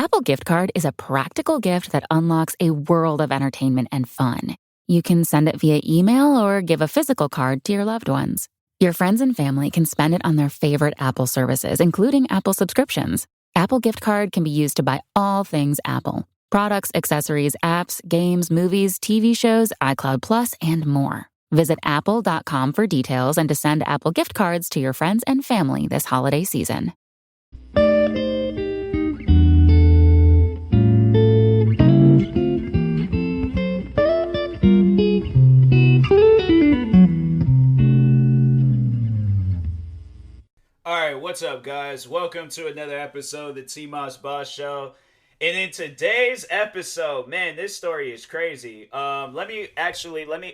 Apple Gift Card is a practical gift that unlocks a world of entertainment and fun. You can send it via email or give a physical card to your loved ones. Your friends and family can spend it on their favorite Apple services, including Apple subscriptions. Apple Gift Card can be used to buy all things Apple: products, accessories, apps, games, movies, TV shows, iCloud Plus, and more. Visit apple.com for details and to send Apple Gift Cards to your friends and family this holiday season. Alright, what's up, guys? Welcome to another episode of the TMossBoss Show. And in today's episode, man, this story is crazy. Let me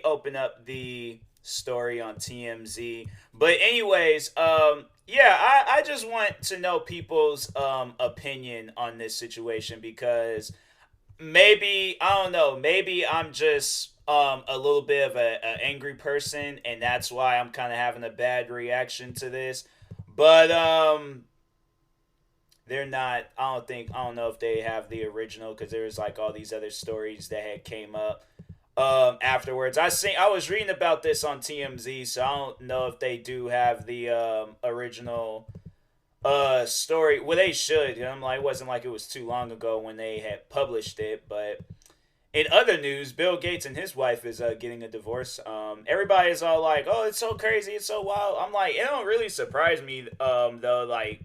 open up the story on TMZ. But anyways, I just want to know people's opinion on this situation, because maybe, I don't know, maybe I'm just a little bit of an angry person, and that's why I'm kind of having a bad reaction to this. But they're not. I don't know if they have the original, because there's like all these other stories that had came up afterwards. I was reading about this on TMZ, so I don't know if they do have the original story. Well, they should. I'm like, it wasn't like it was too long ago when they had published it. But in other news, Bill Gates and his wife is getting a divorce. Everybody is all like, "Oh, it's so crazy, it's so wild." I'm like, it don't really surprise me, though. Like,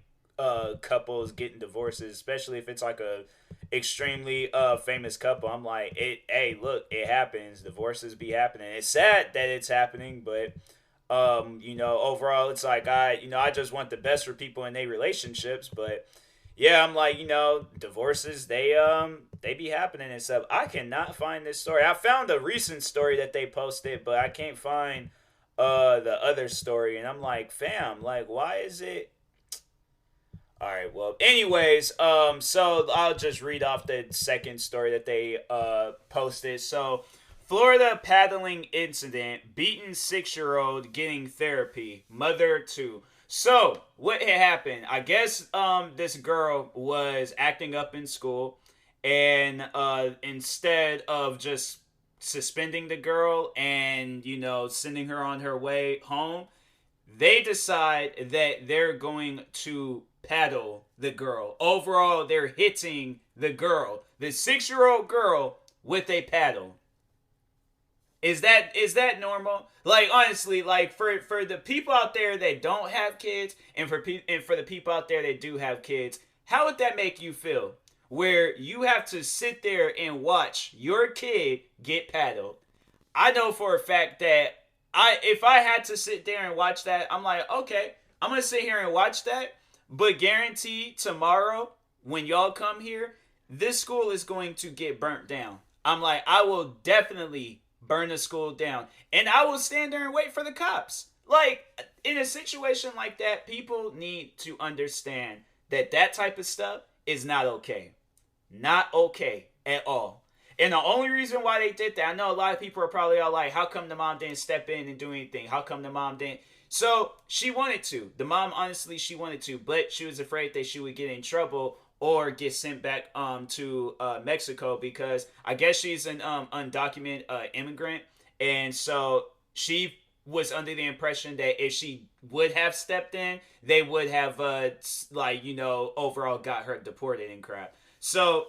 couples getting divorces, especially if it's like a extremely famous couple. I'm like, hey, look, it happens. Divorces be happening. It's sad that it's happening, but overall, it's like I just want the best for people in their relationships, but. Yeah, I'm like, divorces, they be happening and stuff. I cannot find this story. I found a recent story that they posted, but I can't find the other story. And I'm like, fam, like, why is it? All right, well, anyways, so I'll just read off the second story that they posted. So, Florida paddling incident, beaten 6-year-old getting therapy, mother too. So, what had happened? I guess this girl was acting up in school, and instead of just suspending the girl and, sending her on her way home, they decide that they're going to paddle the girl. Overall, they're hitting the girl, the 6-year-old girl, with a paddle. Is that normal? Like, honestly, like for the people out there that don't have kids, and for the people out there that do have kids, how would that make you feel? Where you have to sit there and watch your kid get paddled. I know for a fact that if I had to sit there and watch that, I'm like, okay, I'm gonna sit here and watch that, but guarantee tomorrow when y'all come here, this school is going to get burnt down. I'm like, I will definitely burn the school down, and I will stand there and wait for the cops. Like, in a situation like that, people need to understand that type of stuff is not okay. Not okay at all. And the only reason why they did that, I know a lot of people are probably all like, how come the mom didn't step in and do anything? How come the mom didn't? So, she wanted to. The mom, honestly, she wanted to, but she was afraid that she would get in trouble or get sent back to Mexico, because I guess she's an undocumented immigrant, and so she was under the impression that if she would have stepped in, they would have overall got her deported and crap. So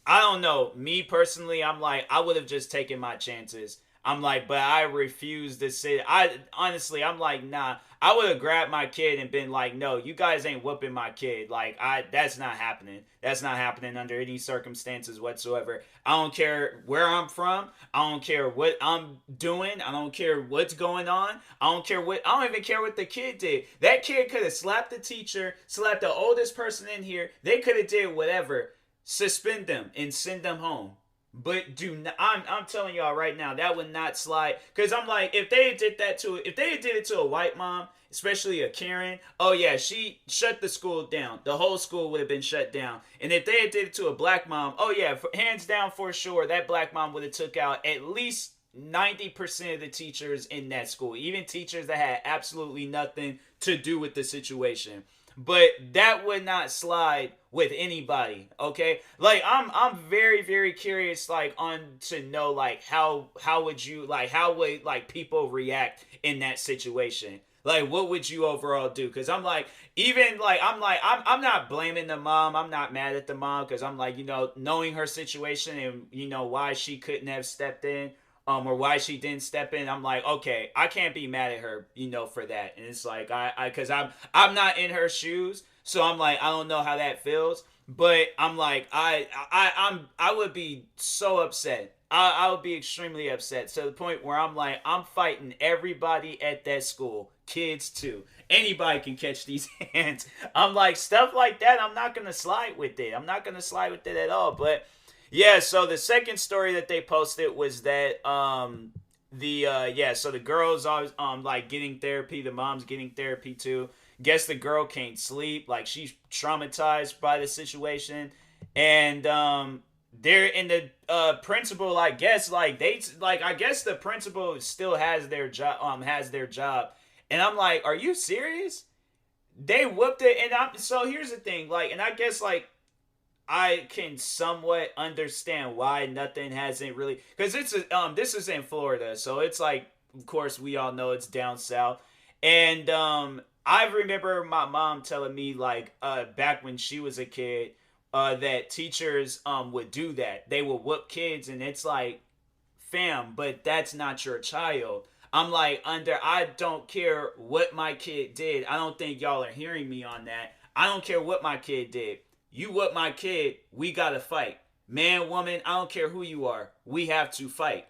I don't know. Me personally, I'm like, I would have just taken my chances. I'm like, but I refuse to sit. I'm like, nah. I would have grabbed my kid and been like, no, you guys ain't whooping my kid. Like, that's not happening. That's not happening under any circumstances whatsoever. I don't care where I'm from. I don't care what I'm doing. I don't care what's going on. I don't even care what the kid did. That kid could have slapped the teacher, slapped the oldest person in here. They could have did whatever. Suspend them and send them home. But do not, I'm telling y'all right now, that would not slide. Because I'm like, if they did it to a white mom, especially a Karen, oh yeah, she shut the school down. The whole school would have been shut down. And if they had did it to a black mom, oh yeah, hands down for sure, that black mom would have took out at least 90% of the teachers in that school. Even teachers that had absolutely nothing to do with the situation. but that would not slide with anybody. Okay, like I'm very very curious, like on to know like how would you like how would like people react in that situation. Like, what would you overall do? Because I'm like, even like, I'm not blaming the mom. I'm not mad at the mom because I'm like, knowing her situation and why she couldn't have stepped in, or why she didn't step in. I'm like, okay, I can't be mad at her, for that. And it's like, because I'm not in her shoes, so I'm like, I don't know how that feels. But I'm like, I would be so upset. I would be extremely upset to the point where I'm like, I'm fighting everybody at that school, kids too. Anybody can catch these hands. I'm like, stuff like that, I'm not gonna slide with it. I'm not gonna slide with it at all. But yeah, so the second story that they posted was that so the girls are like getting therapy, the mom's getting therapy too. Guess the girl can't sleep, like she's traumatized by the situation, and they're in the principal, I guess, like they like I guess the principal still has their job, and I'm like, are you serious? They whooped it, and I'm so here's the thing, like, and I guess like I can somewhat understand why nothing hasn't really, because this is in Florida, so it's like, of course we all know it's down south, and I remember my mom telling me like back when she was a kid that teachers would do that. They would whoop kids, and it's like, fam, but that's not your child. I'm like, I don't care what my kid did. I don't think y'all are hearing me on that. I don't care what my kid did. You whoop my kid, we gotta fight. Man, woman, I don't care who you are. We have to fight.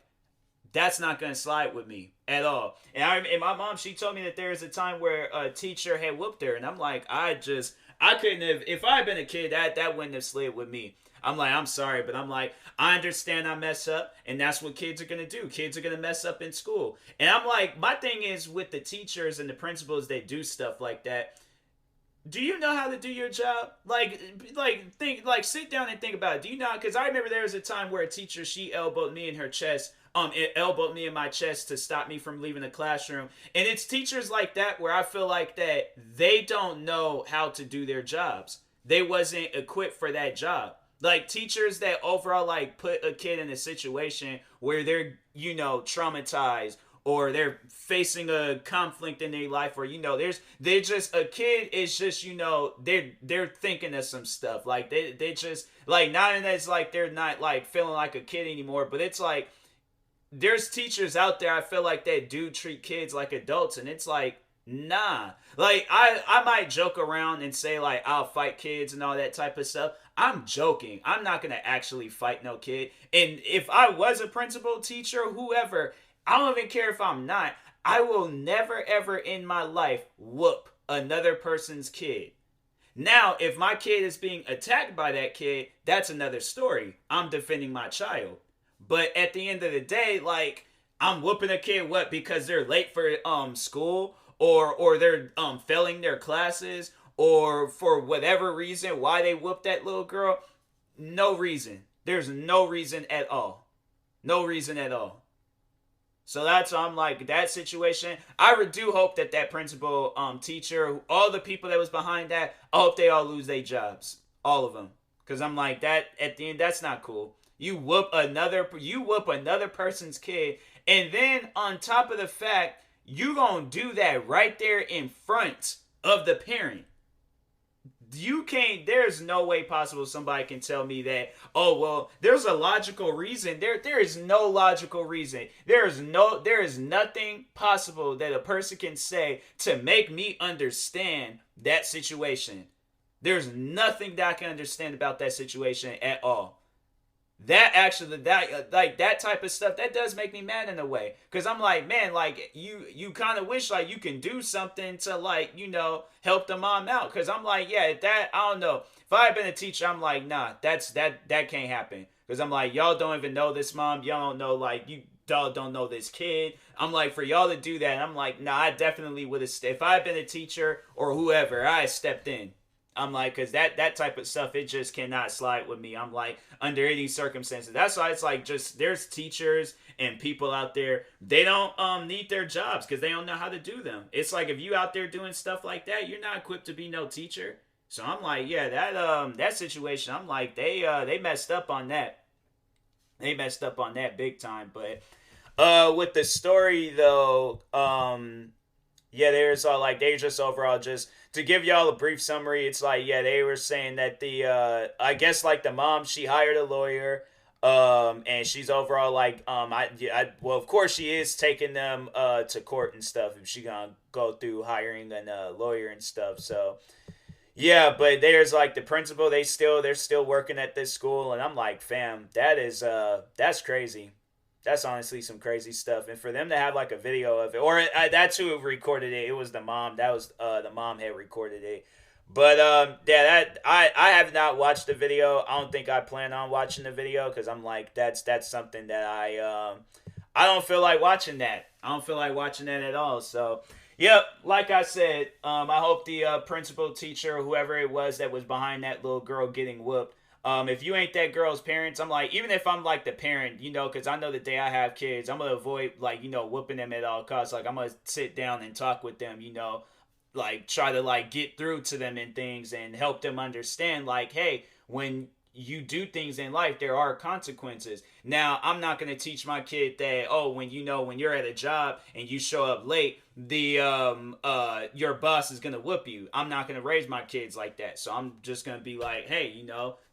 That's not gonna slide with me at all. And my mom, she told me that there was a time where a teacher had whooped her, and I'm like, I couldn't have. If I had been a kid, that wouldn't have slid with me. I'm like, I'm sorry, but I'm like, I understand I mess up, and that's what kids are gonna do. Kids are gonna mess up in school, and I'm like, my thing is with the teachers and the principals that do stuff like that. Do you know how to do your job? Sit down and think about it. Do you know? Because I remember there was a time where a teacher, she elbowed me in her chest. It elbowed me in my chest to stop me from leaving the classroom. And it's teachers like that where I feel like that they don't know how to do their jobs. They wasn't equipped for that job. Like teachers that overall like put a kid in a situation where they're, traumatized, or they're facing a conflict in their life, or they're just a kid is just they're thinking of some stuff, like they just like, not in that it's like they're not like feeling like a kid anymore, but it's like there's teachers out there I feel like that do treat kids like adults, and it's like, nah. Like I might joke around and say like I'll fight kids and all that type of stuff. I'm joking. I'm not gonna actually fight no kid. And if I was a principal, teacher, whoever, I don't even care if I'm not. I will never ever in my life whoop another person's kid. Now, if my kid is being attacked by that kid, that's another story. I'm defending my child. But at the end of the day, like, I'm whooping a kid, what, because they're late for school, or they're failing their classes, or for whatever reason why they whooped that little girl. No reason. There's no reason at all. No reason at all. So that's, I'm like, that situation, I do hope that principal, teacher, all the people that was behind that, I hope they all lose their jobs. All of them. Because I'm like, that, at the end, that's not cool. You whoop another person's kid, and then on top of the fact, you gonna do that right there in front of the parent. You can't, there's no way possible somebody can tell me that, oh, well, there's a logical reason. There is no logical reason. There is nothing possible that a person can say to make me understand that situation. There's nothing that I can understand about that situation at all. That type of stuff, that does make me mad in a way, because I'm like, man, like you kind of wish like you can do something to like help the mom out, because I'm like, yeah, that, I don't know, if I had been a teacher, I'm like, nah, that can't happen, because I'm like, y'all don't even know this mom, y'all don't know, like, y'all don't know this kid. I'm like, for y'all to do that, I'm like, nah, I definitely would have, if I had been a teacher or whoever, I stepped in. I'm like, because that type of stuff, it just cannot slide with me. I'm like, under any circumstances. That's why it's like, just there's teachers and people out there, they don't need their jobs because they don't know how to do them. It's like, if you out there doing stuff like that, you're not equipped to be no teacher. So I'm like, yeah, that situation, I'm like, they messed up on that. They messed up on that big time. But with the story though, yeah, there's like, they just overall, just to give y'all a brief summary, it's like, yeah, they were saying that the I guess like the mom, she hired a lawyer, and she's overall like, well, of course she is taking them to court and stuff if she gonna go through hiring a lawyer and stuff. So yeah, but there's like the principal, they're still working at this school, and I'm like, fam, that's crazy. That's honestly some crazy stuff. And for them to have like a video of it, or that's who recorded it. It was the mom. That was the mom had recorded it. But yeah, that I have not watched the video. I don't think I plan on watching the video because I'm like, that's something that I don't feel like watching that. I don't feel like watching that at all. So yep, like I said, I hope the principal, teacher, whoever it was that was behind that little girl getting whooped, if you ain't that girl's parents, I'm like, even if I'm like the parent, because I know the day I have kids, I'm gonna avoid like, whooping them at all costs. Like, I'm gonna sit down and talk with them, like try to like get through to them and things and help them understand, like, hey, when you do things in life, there are consequences. Now, I'm not going to teach my kid that, oh, when you're at a job and you show up late, the your boss is going to whoop you. I'm not going to raise my kids like that. So I'm just going to be like, hey,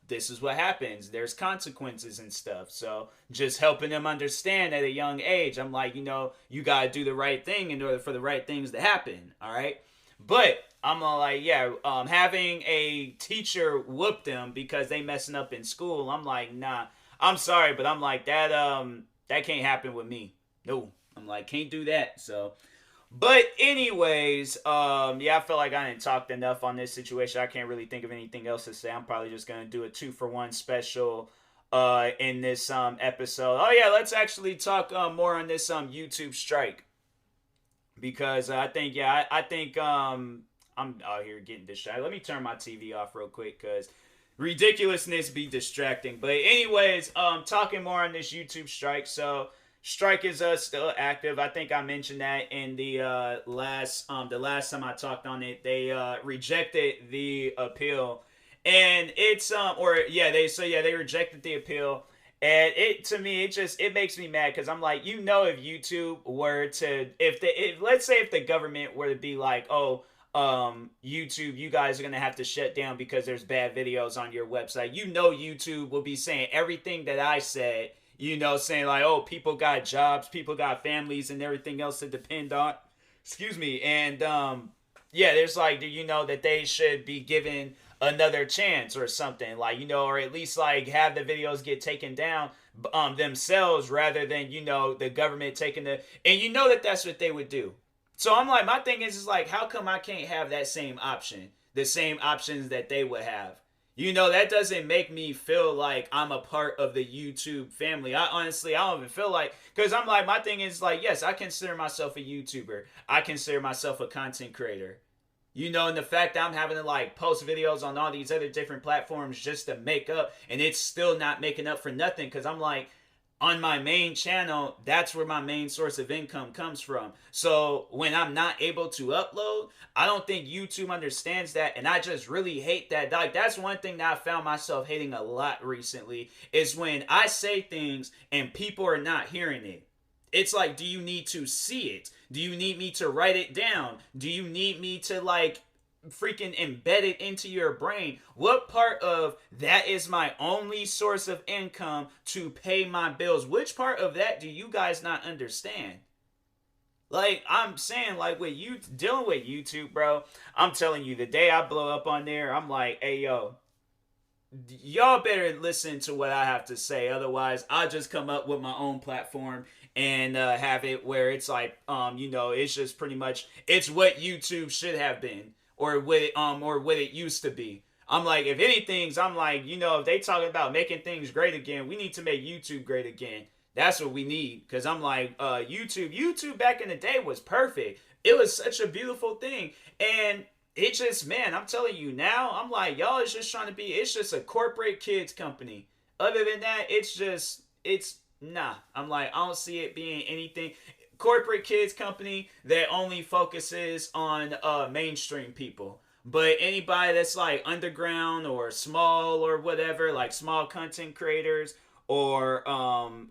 this is what happens. There's consequences and stuff. So just helping them understand at a young age, I'm like, you got to do the right thing in order for the right things to happen. All right. But I'm like, yeah, having a teacher whoop them because they messing up in school, I'm like, nah, I'm sorry, but I'm like, that can't happen with me. No, I'm like, can't do that. So, but anyways, yeah, I feel like I didn't talk enough on this situation. I can't really think of anything else to say. I'm probably just gonna do a 2-for-1 special in this episode. Oh yeah, let's actually talk more on this YouTube strike. Because I think, yeah, I think I'm out here getting distracted. Let me turn my TV off real quick because ridiculousness be distracting. But anyways, talking more on this YouTube strike. So strike is still active. I think I mentioned that in the last time I talked on it. They rejected the appeal, and it's they rejected the appeal. And it, to me, it makes me mad because I'm like, if YouTube were to, let's say if the government were to be like, oh, YouTube, you guys are gonna have to shut down because there's bad videos on your website. YouTube will be saying everything that I said. Saying like, oh, people got jobs, people got families, and everything else to depend on. Excuse me, and yeah, there's like, do you know that they should be given another chance or something, like, or at least like have the videos get taken down themselves rather than the government taking and that's what they would do. So I'm like, my thing is like, how come I can't have that same option, the same options that they would have? That doesn't make me feel like I'm a part of the YouTube family. I don't even feel like, because I'm like, my thing is like, yes, I consider myself a YouTuber, I consider myself a content creator. And the fact that I'm having to like post videos on all these other different platforms just to make up, and it's still not making up for nothing, because I'm like, on my main channel, that's where my main source of income comes from. So when I'm not able to upload, I don't think YouTube understands that, and I just really hate that. Like, that's one thing that I found myself hating a lot recently, is when I say things and people are not hearing it. It's like, do you need to see it? Do you need me to write it down? Do you need me to like freaking embed it into your brain? What part of that is my only source of income to pay my bills? Which part of that do you guys not understand? Like, I'm saying, like, with you dealing with YouTube, bro, I'm telling you, the day I blow up on there, I'm like, hey, yo, y'all better listen to what I have to say. Otherwise, I'll just come up with my own platform and have it where it's like, it's just pretty much, it's what YouTube should have been, or what it used to be. I'm like, if anything, I'm like, if they talking about making things great again, we need to make YouTube great again. That's what we need. Because I'm like, YouTube back in the day was perfect. It was such a beautiful thing. And it just, man, I'm telling you now, I'm like, y'all is just trying to be, it's just a corporate kids company. Other than that, nah. I'm like, I don't see it being anything. Corporate kids company that only focuses on mainstream people. But anybody that's like underground or small or whatever, like small content creators or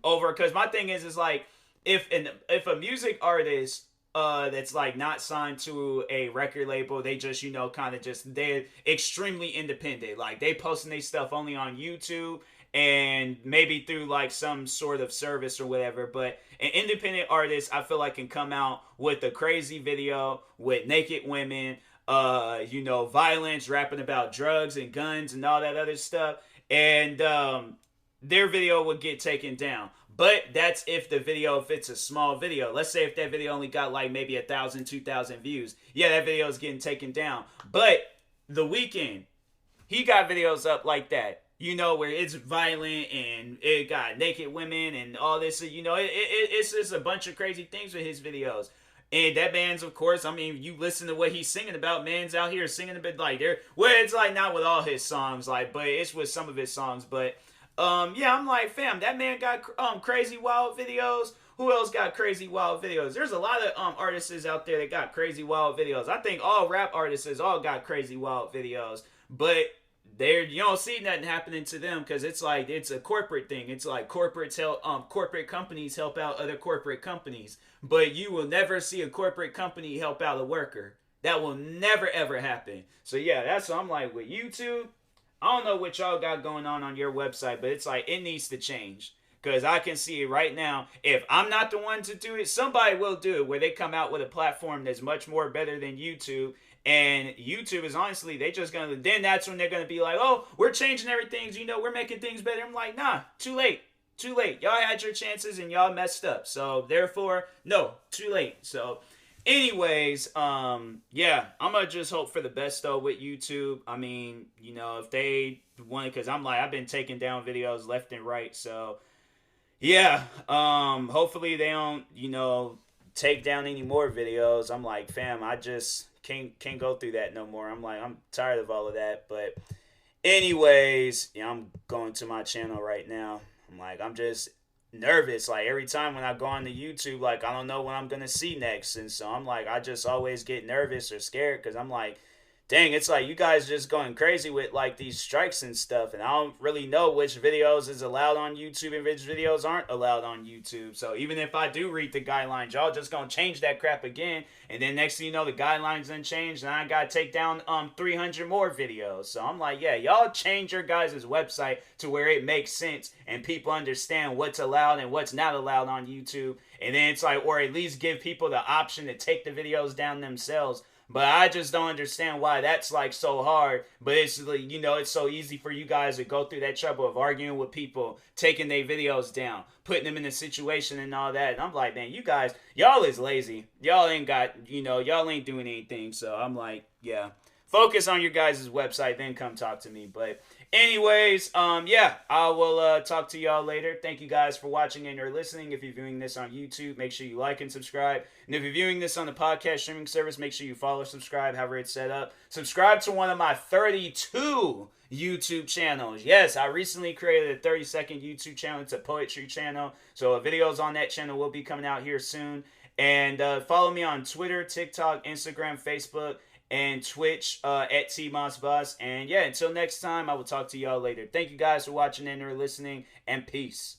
over, because my thing is like, if a music artist that's like not signed to a record label, they just, kind of just, they're extremely independent, like they posting their stuff only on YouTube and maybe through like some sort of service or whatever. But an independent artist, I feel like, can come out with a crazy video with naked women, violence, rapping about drugs and guns and all that other stuff, and their video would get taken down. But that's if it's a small video. Let's say if that video only got like maybe 1,000, 2,000 views. Yeah, that video is getting taken down. But The Weeknd, he got videos up like that, where it's violent and it got naked women and all this. It's just a bunch of crazy things with his videos. And that man's, of course, I mean, you listen to what he's singing about. Man's out here singing a bit like it's like not with all his songs, like, but it's with some of his songs. But yeah, I'm like, fam, that man got crazy wild videos. Who else got crazy wild videos? There's a lot of artists out there that got crazy wild videos. I think all rap artists all got crazy wild videos, but you don't see nothing happening to them because it's like it's a corporate thing. It's like corporate companies help out other corporate companies, but you will never see a corporate company help out a worker. That will never ever happen. So yeah, that's what I'm like with YouTube. I don't know what y'all got going on your website, but it's like it needs to change. Because I can see it right now. If I'm not the one to do it, somebody will do it where they come out with a platform that's much more better than YouTube. And YouTube is honestly, they just gonna, then that's when they're gonna be like, oh, we're changing everything, we're making things better. I'm like, nah, too late. Y'all had your chances and y'all messed up. So therefore, no, too late. So anyways, yeah, I'm gonna just hope for the best though with YouTube. I mean, if they want, because I'm like, I've been taking down videos left and right. So yeah, hopefully they don't, take down any more videos. I'm like, fam, I just can't go through that no more. I'm like, I'm tired of all of that. But anyways, yeah, I'm going to my channel right now. I'm like, I'm just nervous. Like every time when I go on to YouTube, like I don't know what I'm gonna see next. And so I'm like, I just always get nervous or scared because I'm like, dang, it's like you guys just going crazy with like these strikes and stuff, and I don't really know which videos is allowed on YouTube and which videos aren't allowed on YouTube. So even if I do read the guidelines, y'all just gonna change that crap again, and then next thing you know, the guidelines done changed, and I gotta take down 300 more videos. So I'm like, yeah, y'all change your guys' website to where it makes sense and people understand what's allowed and what's not allowed on YouTube, and then it's like, or at least give people the option to take the videos down themselves. But I just don't understand why that's like so hard. But it's like, it's so easy for you guys to go through that trouble of arguing with people, taking their videos down, putting them in a situation and all that. And I'm like, man, you guys, y'all is lazy. Y'all ain't got, y'all ain't doing anything. So I'm like, yeah, focus on your guys' website, then come talk to me. But anyways, yeah, I will talk to y'all later. Thank you guys for watching and or listening. If you're viewing this on YouTube, make sure you like and subscribe. And if you're viewing this on the podcast streaming service, make sure you follow, subscribe, however it's set up. Subscribe to one of my 32 YouTube channels. Yes, I recently created a 30-second YouTube channel. It's a poetry channel. So videos on that channel will be coming out here soon. And follow me on Twitter, TikTok, Instagram, Facebook, and Twitch at TMossBoss. And yeah, until next time, I will talk to y'all later. Thank you guys for watching and or listening, and peace.